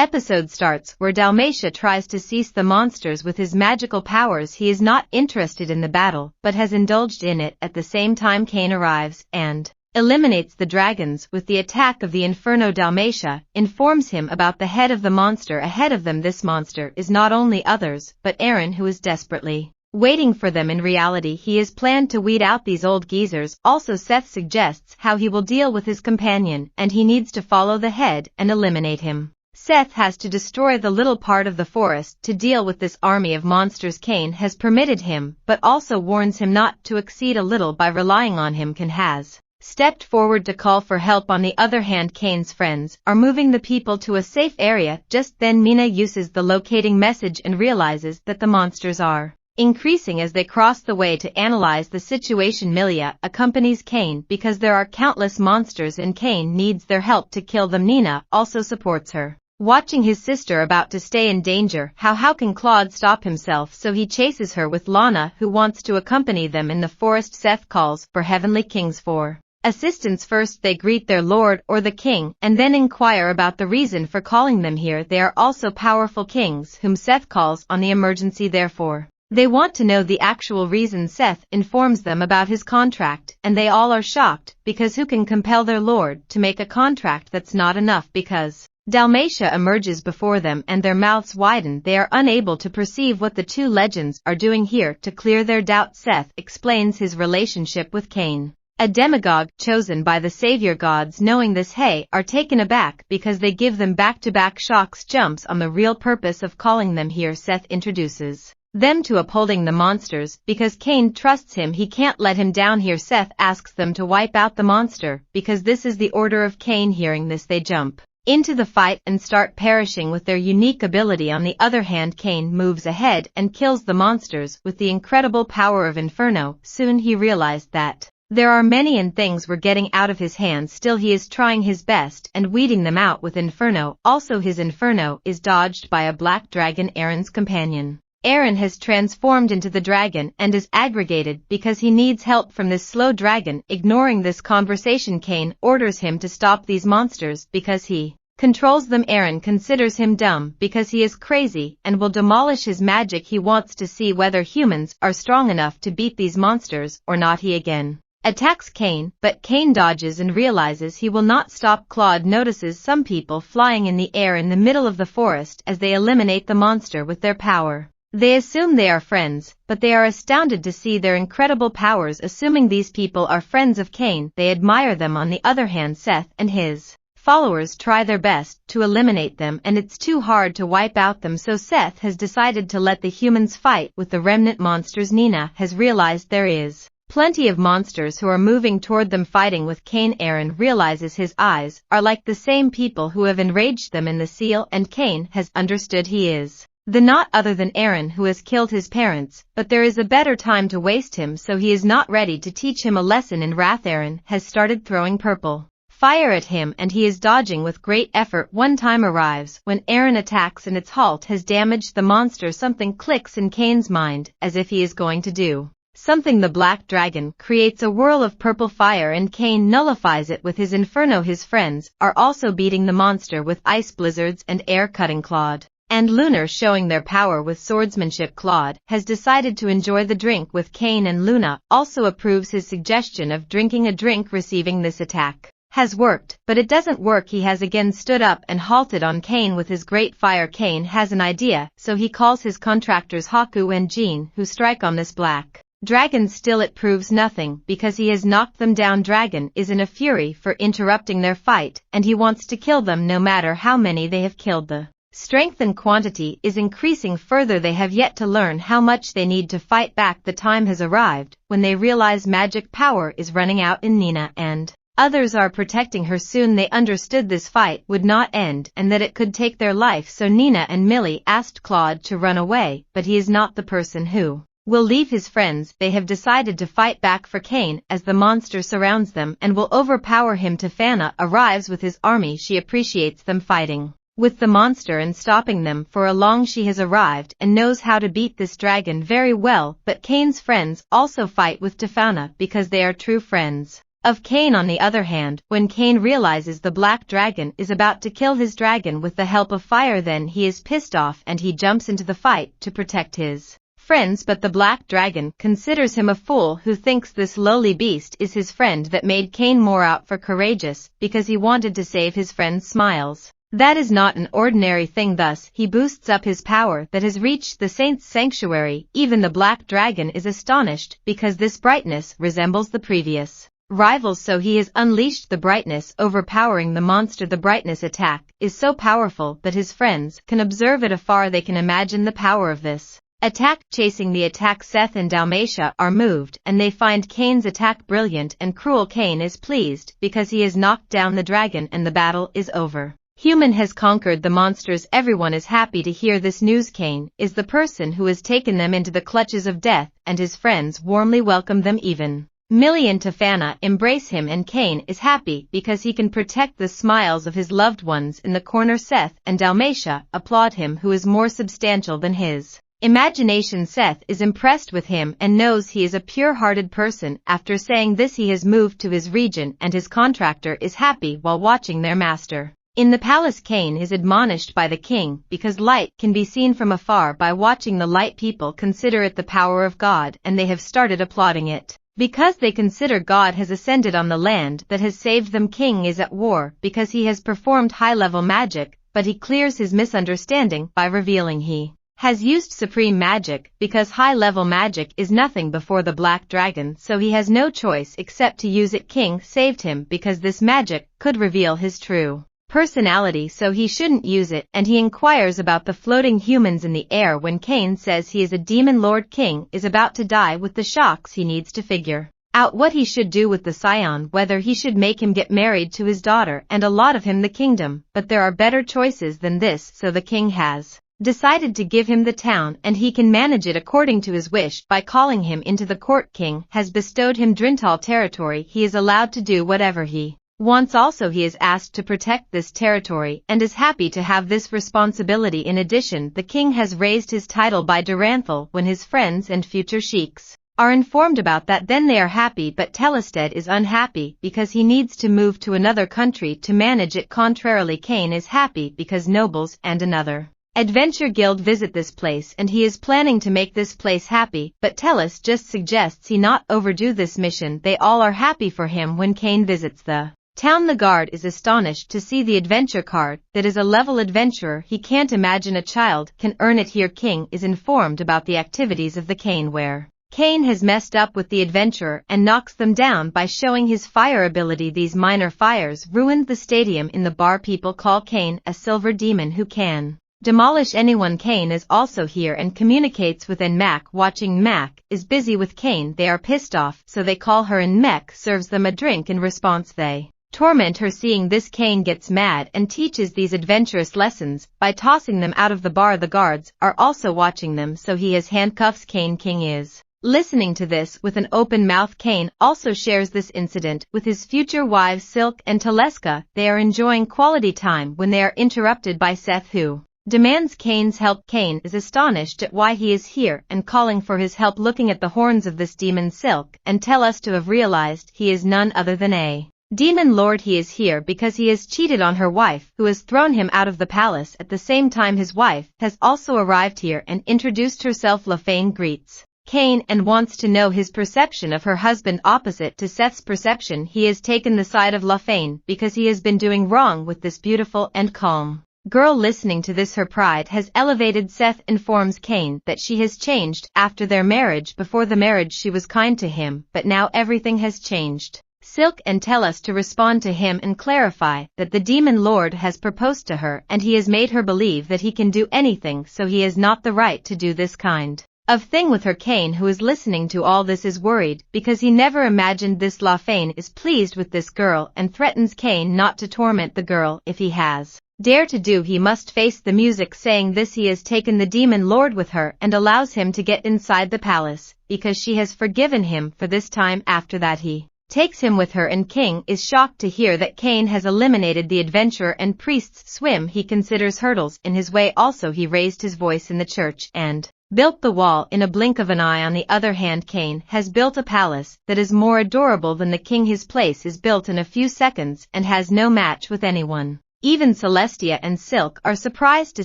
episode starts where Dalmatia tries to seize the monsters with his magical powers. He is not interested in the battle, but has indulged in it. At the same time, Cain arrives and eliminates the dragons with the attack of the Inferno. Dalmatia informs him about the head of the monster ahead of them. This monster is not only others, but Eren, who is desperately waiting for them. In reality, he has planned to weed out these old geezers. Also, Seth suggests how he will deal with his companion, and he needs to follow the head and eliminate him. Seth has to destroy the little part of the forest to deal with this army of monsters. Cain has permitted him, but also warns him not to exceed a little by relying on him. Cain has stepped forward to call for help. On the other hand, Cain's friends are moving the people to a safe area. Just then Mina uses the locating message and realizes that the monsters are increasing as they cross the way. To analyze the situation, Milia accompanies Cain because there are countless monsters and Cain needs their help to kill them. Nina also supports her, watching his sister about to stay in danger. How can Claude stop himself? So he chases her with Lana, who wants to accompany them in the forest. Seth calls for Heavenly Kings for assistance. First they greet their lord or the king, and then inquire about the reason for calling them here. They are also powerful kings whom Seth calls on the emergency. Therefore, they want to know the actual reason. Seth informs them about his contract, and they all are shocked, because who can compel their lord to make a contract that's not enough? Because Dalmatia emerges before them and their mouths widen. They are unable to perceive what the two legends are doing here. To clear their doubt, Seth explains his relationship with Cain, a demagogue chosen by the savior gods. Knowing this, are taken aback because they give them back-to-back shocks. Jumps on the real purpose of calling them here. Seth introduces them to upholding the monsters because Cain trusts him. He can't let him down here. Seth asks them to wipe out the monster because this is the order of Cain. Hearing this, they jump into the fight and start perishing with their unique ability. On the other hand, Cain moves ahead and kills the monsters with the incredible power of Inferno. Soon he realized that there are many and things were getting out of his hands. Still, he is trying his best and weeding them out with Inferno. Also, his Inferno is dodged by a black dragon, Eren's companion. Eren has transformed into the dragon and is aggregated because he needs help from this slow dragon. Ignoring this conversation, Cain orders him to stop these monsters because he controls them. Eren considers him dumb because he is crazy and will demolish his magic. He wants to see whether humans are strong enough to beat these monsters or not. He again attacks Cain, but Cain dodges and realizes he will not stop. Claude notices some people flying in the air in the middle of the forest as they eliminate the monster with their power. They assume they are friends, but they are astounded to see their incredible powers. Assuming these people are friends of Cain, they admire them. On the other hand, Seth and his followers try their best to eliminate them, and it's too hard to wipe out them, so Seth has decided to let the humans fight with the remnant monsters. Nina has realized there is plenty of monsters who are moving toward them, fighting with Cain. Eren realizes his eyes are like the same people who have enraged them in the seal, and Cain has understood he is the not other than Eren who has killed his parents, but there is a better time to waste him, so he is not ready to teach him a lesson in wrath. Eren has started throwing purple fire at him and he is dodging with great effort. One time arrives when Eren attacks and its halt has damaged the monster. Something clicks in Cain's mind as if he is going to do something. The black dragon creates a whirl of purple fire and Cain nullifies it with his Inferno. His friends are also beating the monster with ice blizzards and air cutting. Claude and Lunar showing their power with swordsmanship. Claude has decided to enjoy the drink with Cain, and Luna also approves his suggestion of drinking a drink. Receiving this attack has worked, but it doesn't work. He has again stood up and halted on Cain with his great fire. Cain has an idea, so he calls his contractors Haku and Jean, who strike on this black dragon. Still, it proves nothing because he has knocked them down. Dragon is in a fury for interrupting their fight, and he wants to kill them no matter how many they have killed. The strength and quantity is increasing further. They have yet to learn how much they need to fight back. The time has arrived when they realize magic power is running out in Nina, and others are protecting her. Soon they understood this fight would not end and that it could take their life, so Nina and Millie asked Claude to run away, but he is not the person who will leave his friends. They have decided to fight back for Cain as the monster surrounds them and will overpower him. Tefana arrives with his army. She appreciates them fighting with the monster and stopping them for a long. She has arrived and knows how to beat this dragon very well, but Cain's friends also fight with Tefana because they are true friends. of Cain. On the other hand, when Cain realizes the black dragon is about to kill his dragon with the help of fire, then he is pissed off and he jumps into the fight to protect his friends, but the black dragon considers him a fool who thinks this lowly beast is his friend that made Cain more out for courageous because he wanted to save his friend's smiles. That is not an ordinary thing, thus he boosts up his power that has reached the saint's sanctuary. Even the black dragon is astonished because this brightness resembles the previous rivals, so he has unleashed the brightness, overpowering the monster. The brightness attack is so powerful that his friends can observe it afar. They can imagine the power of this attack. Chasing the attack, Seth and Dalmatia are moved and they find Cain's attack brilliant and cruel. Cain is pleased because he has knocked down the dragon and the battle is over. Human has conquered the monsters. Everyone is happy to hear this news. Cain is the person who has taken them into the clutches of death, and his friends warmly welcome them. Even Millie and Tafana embrace him, and Cain is happy because he can protect the smiles of his loved ones. In the corner, Seth and Dalmatia applaud him who is more substantial than his imagination. Seth is impressed with him and knows he is a pure-hearted person. After saying this, he has moved to his region and his contractor is happy while watching their master. In the palace, Cain is admonished by the king because light can be seen from afar. By watching the light, people consider it the power of God, and they have started applauding it because they consider God has ascended on the land that has saved them. King is at war because he has performed high-level magic, but he clears his misunderstanding by revealing he has used supreme magic because high-level magic is nothing before the black dragon, so he has no choice except to use it. King saved him because this magic could reveal his true personality, so he shouldn't use it, and he inquires about the floating humans in the air. When Cain says he is a demon lord, King is about to die with the shocks. He needs to figure out what he should do with the scion, whether he should make him get married to his daughter and allot of him the kingdom, but there are better choices than this, so the king has decided to give him the town and he can manage it according to his wish by calling him into the court. King has bestowed him Drintal territory. He is allowed to do whatever he wants. Also, he is asked to protect this territory and is happy to have this responsibility. In addition, the king has raised his title by Duranthal. When his friends and future sheiks are informed about that, then they are happy, but Telested is unhappy because he needs to move to another country to manage it. Contrarily, Cain is happy because nobles and another adventure guild visit this place and he is planning to make this place happy, but Teles just suggests he not overdo this mission. They all are happy for him. When Cain visits the town, the guard is astonished to see the adventure card that is a level adventurer. He can't imagine a child can earn it here. King is informed about the activities of the Cain, where Cain has messed up with the adventurer and knocks them down by showing his fire ability. These minor fires ruined the stadium in the bar. People call Cain a silver demon who can demolish anyone. Cain is also here and communicates with Mac. Watching Mac is busy with Cain, they are pissed off, so they call her and Mac serves them a drink. In response, they torment her. Seeing this, Cain gets mad and teaches these adventurous lessons by tossing them out of the bar. The guards are also watching them, so he has handcuffs. Cain. King is listening to this with an open mouth. Cain also shares this incident with his future wives Silk and Teleska. They are enjoying quality time when they are interrupted by Seth, who demands Cain's help. Cain is astonished at why he is here and calling for his help. Looking at the horns of this demon, Silk and tell us to have realized he is none other than a demon lord. He is here because he has cheated on her wife, who has thrown him out of the palace. At the same time, his wife has also arrived here and introduced herself. Lafane greets Cain and wants to know his perception of her husband. Opposite to Seth's perception, he has taken the side of Lafane because he has been doing wrong with this beautiful and calm girl. Listening to this, her pride has elevated. Seth informs Cain that she has changed after their marriage. Before the marriage she was kind to him, but now everything has changed. Silk and tell us to respond to him and clarify that the demon lord has proposed to her and he has made her believe that he can do anything, so he has not the right to do this kind of thing with her. Cain, who is listening to all this, is worried because he never imagined this. Lafane is pleased with this girl and threatens Cain not to torment the girl. If he has dare to do, he must face the music. Saying this, he has taken the demon lord with her and allows him to get inside the palace because she has forgiven him for this time. After that, he takes him with her, and King is shocked to hear that Cain has eliminated the adventurer and priests swim. He considers hurdles in his way. Also, he raised his voice in the church and built the wall in a blink of an eye. On the other hand, Kane has built a palace that is more adorable than the king. His place is built in a few seconds and has no match with anyone. Even Celestia and Silk are surprised to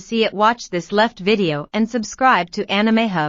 see it. Watch this left video and subscribe to animehub.